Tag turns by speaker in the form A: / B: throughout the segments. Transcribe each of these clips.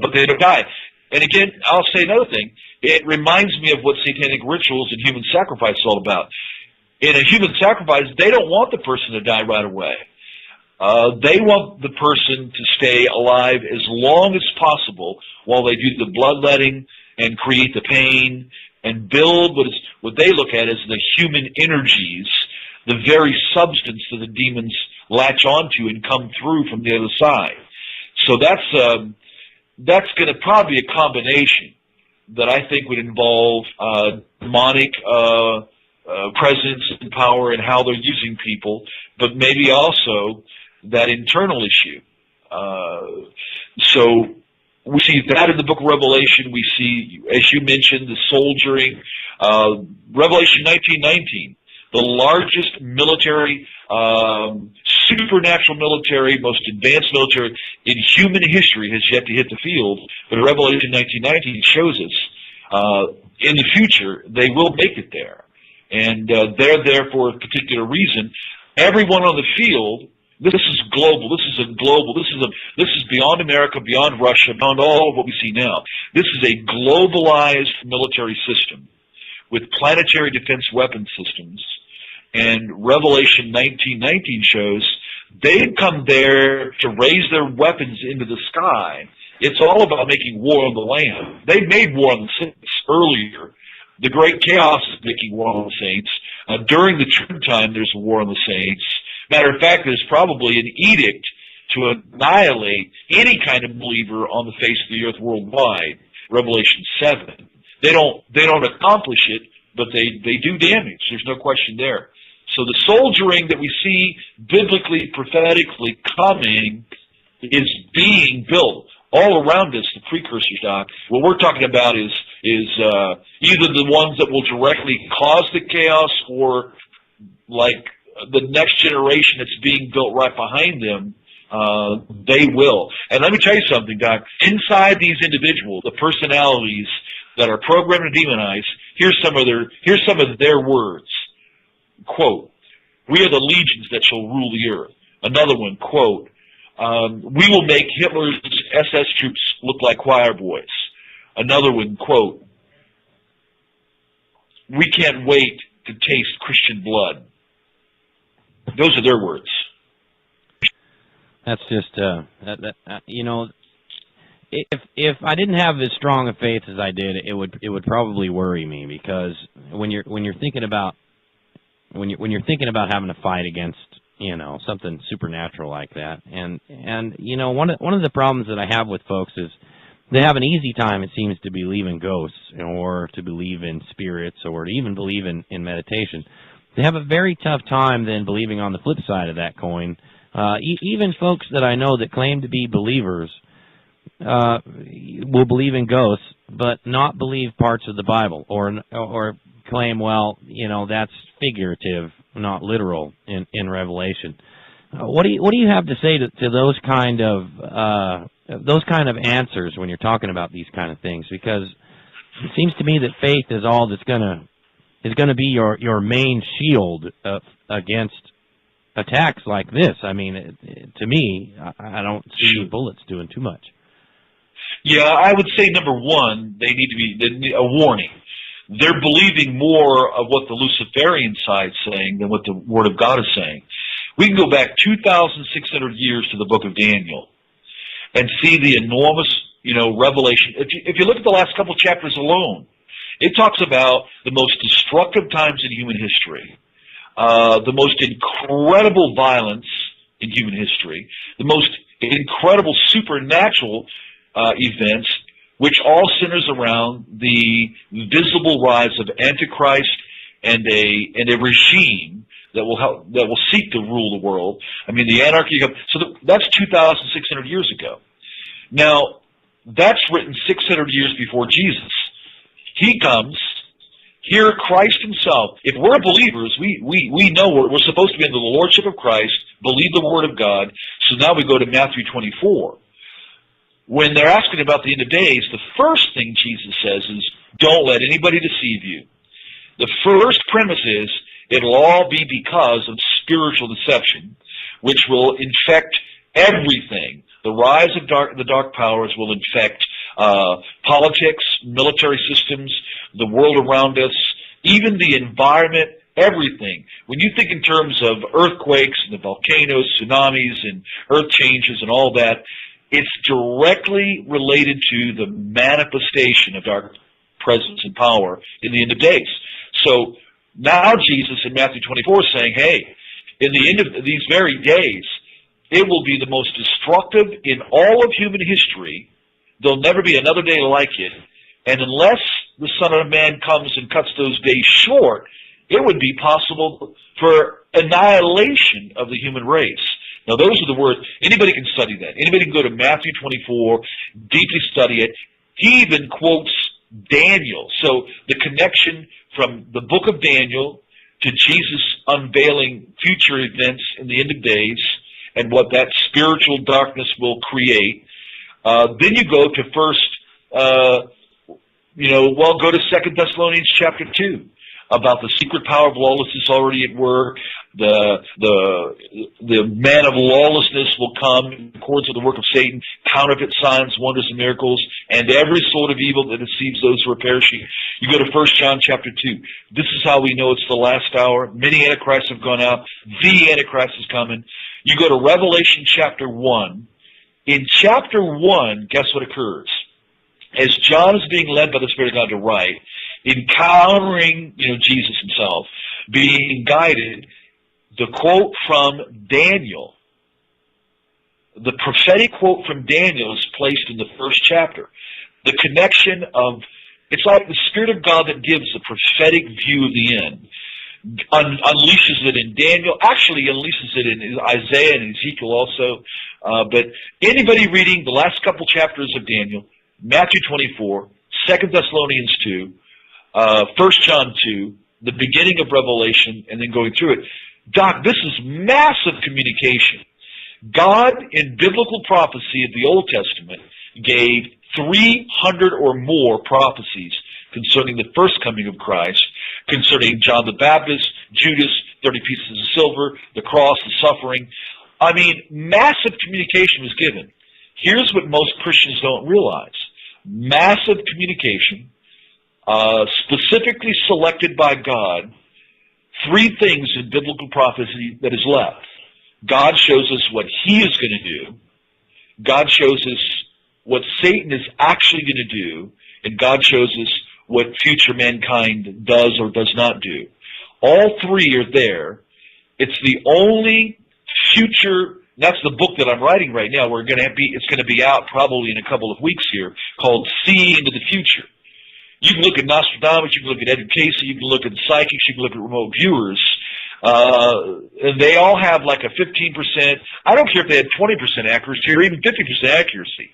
A: but they don't die. And again, I'll say another thing. It reminds me of what satanic rituals and human sacrifice is all about. In a human sacrifice, they don't want the person to die right away. They want the person to stay alive as long as possible while they do the bloodletting and create the pain and build what they look at as the human energies, the very substance that the demons latch onto and come through from the other side. So that's going to probably be a combination that I think would involve demonic presence and power and how they're using people, but maybe also that internal issue. So we see that in the book of Revelation. We see, as you mentioned, the soldiering. Revelation 19:19, the largest military, supernatural military, most advanced military in human history has yet to hit the field. But Revelation 19:19 shows us in the future they will make it there. And they're there for a particular reason. Everyone on the field, this is global. This is beyond America, beyond Russia, beyond all of what we see now. This is a globalized military system with planetary defense weapon systems. And Revelation 19:19 shows they've come there to raise their weapons into the sky. It's all about making war on the land. They made war on the saints earlier. The great chaos is making war on the saints. During the trib time, there's a war on the saints. Matter of fact, there's probably an edict to annihilate any kind of believer on the face of the earth worldwide. Revelation 7. They don't accomplish it, but they do damage. There's no question there. So the soldiering that we see biblically, prophetically coming is being built all around us, the precursors, Doc. What we're talking about is either the ones that will directly cause the chaos or like the next generation that's being built right behind them, they will. And let me tell you something, Doc. Inside these individuals, the personalities that are programmed to demonize, here's some of their words. Quote, "We are the legions that shall rule the earth." Another one, quote, "We will make Hitler's SS troops look like choir boys." Another one, quote, "We can't wait to taste Christian blood." Those are their words.
B: That's just, you know, if I didn't have as strong a faith as I did, it would probably worry me, because when you're thinking about when you're thinking about having to fight against, you know, something supernatural like that, and you know, one of the problems that I have with folks is they have an easy time, it seems, to believe in ghosts or to believe in spirits or to even believe in meditation. They have a very tough time then believing on the flip side of that coin. Even folks that I know that claim to be believers will believe in ghosts, but not believe parts of the Bible, or claim, well, you know, that's figurative, not literal in Revelation. What do you have to say to those kind of answers when you're talking about these kind of things? Because it seems to me that faith is all that's going to be your main shield against attacks like this. I mean, to me, I don't see bullets doing too much.
A: Yeah, I would say, number one, they need a warning. They're believing more of what the Luciferian side is saying than what the Word of God is saying. We can go back 2,600 years to the book of Daniel and see the enormous, you know, revelation. If you look at the last couple chapters alone, it talks about the most destructive times in human history, the most incredible violence in human history, the most incredible supernatural events, which all centers around the visible rise of Antichrist and a regime that will seek to rule the world. I mean, the anarchy. So that's 2,600 years ago. Now, that's written 600 years before Jesus. He comes. Here, Christ himself. If we're believers, we know we're supposed to be under the lordship of Christ, believe the Word of God. So now we go to Matthew 24. When they're asking about the end of days, the first thing Jesus says is, don't let anybody deceive you. The first premise is, it'll all be because of spiritual deception, which will infect everything. The rise of the dark powers will infect politics, military systems, the world around us, even the environment, everything. When you think in terms of earthquakes and the volcanoes, tsunamis, and earth changes and all that, it's directly related to the manifestation of dark presence and power in the end of days. So now Jesus in Matthew 24 is saying, hey, in the end of these very days, it will be the most destructive in all of human history. There'll never be another day like it. And unless the Son of Man comes and cuts those days short, it would be possible for annihilation of the human race. Now, those are the words. Anybody can study that. Anybody can go to Matthew 24, deeply study it. He even quotes Daniel. So the connection from the book of Daniel to Jesus unveiling future events in the end of days and what that spiritual darkness will create. Then you go to go to 2 Thessalonians chapter 2 about the secret power of lawlessness already at work. The man of lawlessness will come in accordance with the work of Satan, counterfeit signs, wonders, and miracles, and every sort of evil that deceives those who are perishing. You go to 1 John chapter 2. This is how we know it's the last hour. Many antichrists have gone out. The Antichrist is coming. You go to Revelation chapter 1. In chapter 1, guess what occurs? As John is being led by the Spirit of God to write, encountering Jesus himself, being guided, the quote from Daniel, the prophetic quote from Daniel is placed in the first chapter. The connection of, it's like the Spirit of God that gives the prophetic view of the end, unleashes it in Daniel, actually unleashes it in Isaiah and Ezekiel also. But anybody reading the last couple chapters of Daniel, Matthew 24, 2 Thessalonians 2, 1 John 2, the beginning of Revelation, and then going through it. Doc, this is massive communication. God, in biblical prophecy of the Old Testament, gave 300 or more prophecies concerning the first coming of Christ, concerning John the Baptist, Judas, 30 pieces of silver, the cross, the suffering. I mean, massive communication was given. Here's what most Christians don't realize. Massive communication, specifically selected by God, three things in biblical prophecy that is left. God shows us what He is going to do. God shows us what Satan is actually going to do. And God shows us what future mankind does or does not do. All three are there. It's the only future. That's the book that I'm writing right now. It's going to be out probably in a couple of weeks here, called Seeing into the Future. You can look at Nostradamus, you can look at Edward Casey, you can look at psychics, you can look at remote viewers, and they all have like a 15%, I don't care if they had 20% accuracy or even 50% accuracy.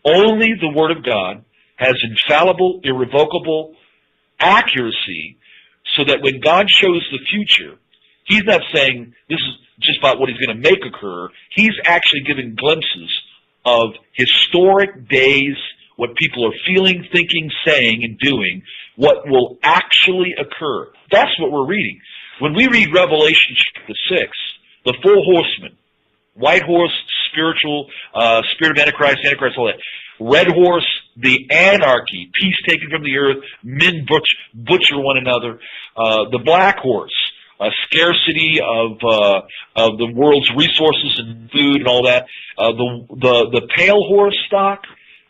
A: Only the Word of God has infallible, irrevocable accuracy, so that when God shows the future, He's not saying this is just about what He's going to make occur. He's actually giving glimpses of historic days, what people are feeling, thinking, saying, and doing, what will actually occur. That's what we're reading. When we read Revelation chapter 6, the four horsemen, white horse, spiritual, spirit of Antichrist, all that. Red horse, the anarchy, peace taken from the earth, men butcher one another. The black horse, a scarcity of the world's resources and food and all that. The pale horse stock,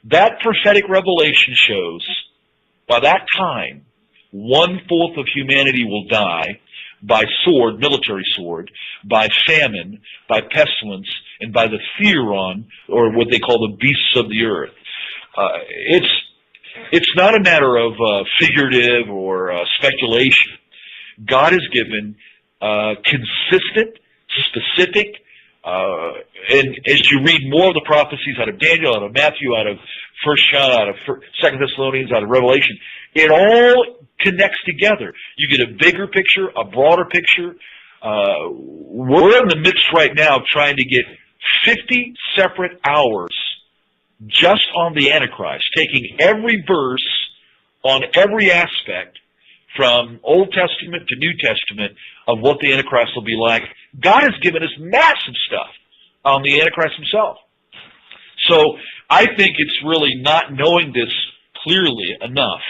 A: that prophetic revelation shows by that time 1/4 of humanity will die by sword, military sword, by famine, by pestilence, and by the Theron, or what they call the beasts of the earth. It's not a matter of figurative or speculation. God has given consistent, specific, and as you read more of the prophecies out of Daniel, out of Matthew, out of 1 John, out of 2 Thessalonians, out of Revelation, it all connects together. You get a bigger picture, a broader picture. We're in the midst right now of trying to get 50 separate hours just on the Antichrist, taking every verse on every aspect from Old Testament to New Testament of what the Antichrist will be like. God has given us massive stuff. on the Antichrist himself. So I think it's really not knowing this clearly enough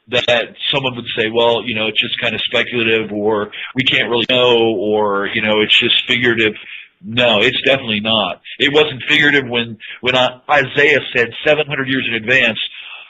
A: that someone would say, well, you know, it's just kind of speculative, or we can't really know, or, you know, it's just figurative. No, it's definitely not. It wasn't figurative when Isaiah said 700 years in advance,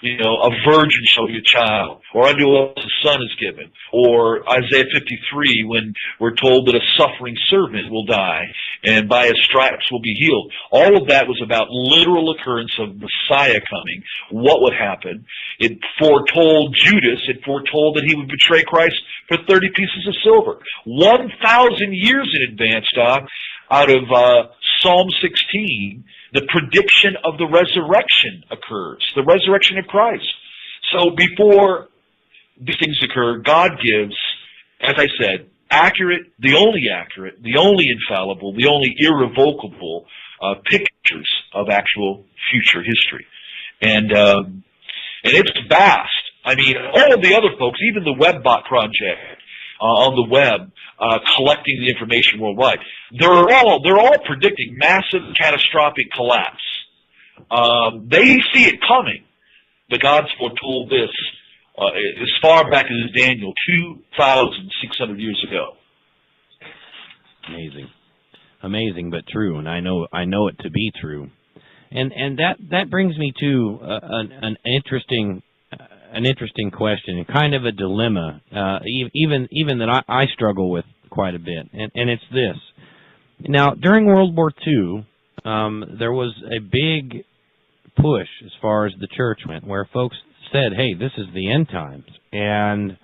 A: you know, a virgin shall be a child, or unto us a son is given, or Isaiah 53 when we're told that a suffering servant will die, and by his stripes will be healed. All of that was about literal occurrence of Messiah coming, what would happen. It foretold Judas, it foretold that he would betray Christ for 30 pieces of silver. 1,000 years in advance, Doc, out of Psalm 16, the prediction of the resurrection occurs, the resurrection of Christ. So before these things occur, God gives, as I said, the only infallible, the only irrevocable pictures of actual future history. And it's vast. I mean, all of the other folks, even the WebBot project on the web, collecting the information worldwide, they're all predicting massive catastrophic collapse. They see it coming, but God's foretold this as far back as Daniel, 2,600 years ago.
B: Amazing, but true, and I know it to be true. And that brings me to an interesting question, and kind of a dilemma, even that I struggle with quite a bit, and it's this. Now, during World War II, there was a big push as far as the church went, where folks said, hey, this is the end times, and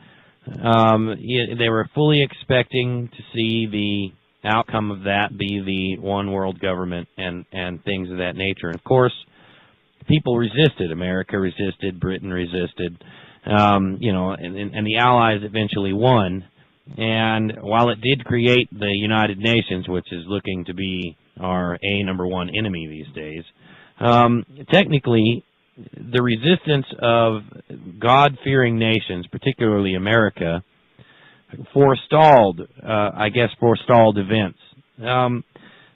B: they were fully expecting to see the outcome of that be the one world government and things of that nature. And of course, people resisted. America resisted. Britain resisted. You know, and the Allies eventually won. And while it did create the United Nations, which is looking to be our #1 enemy these days, technically, the resistance of God-fearing nations, particularly America, forestalled events.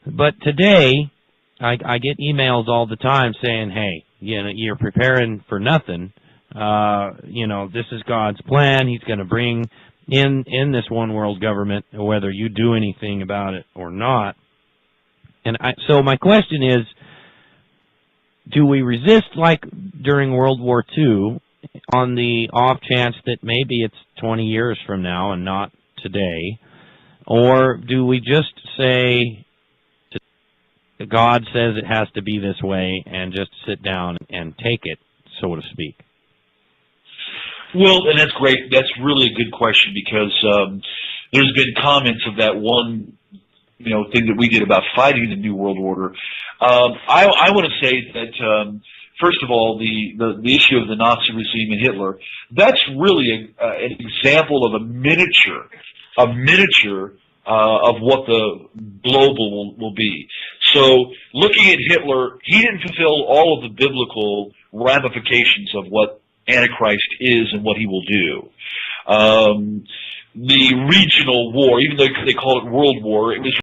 B: But today, I get emails all the time saying, hey, you know, you're preparing for nothing. You know, this is God's plan. He's going to bring in this one world government, whether you do anything about it or not. And so my question is, do we resist like during World War II on the off chance that maybe it's 20 years from now and not today? Or do we just say, God says it has to be this way, and just sit down and take it, so to speak?
A: Well, and that's great. That's really a good question, because there's been comments of that one, you know, thing that we did about fighting the New World Order. I want to say that, first of all, the issue of the Nazi regime and Hitler, that's really an example of a miniature of what the global will be. So looking at Hitler, he didn't fulfill all of the biblical ramifications of what Antichrist is and what he will do. The regional war, even though they call it World War, it was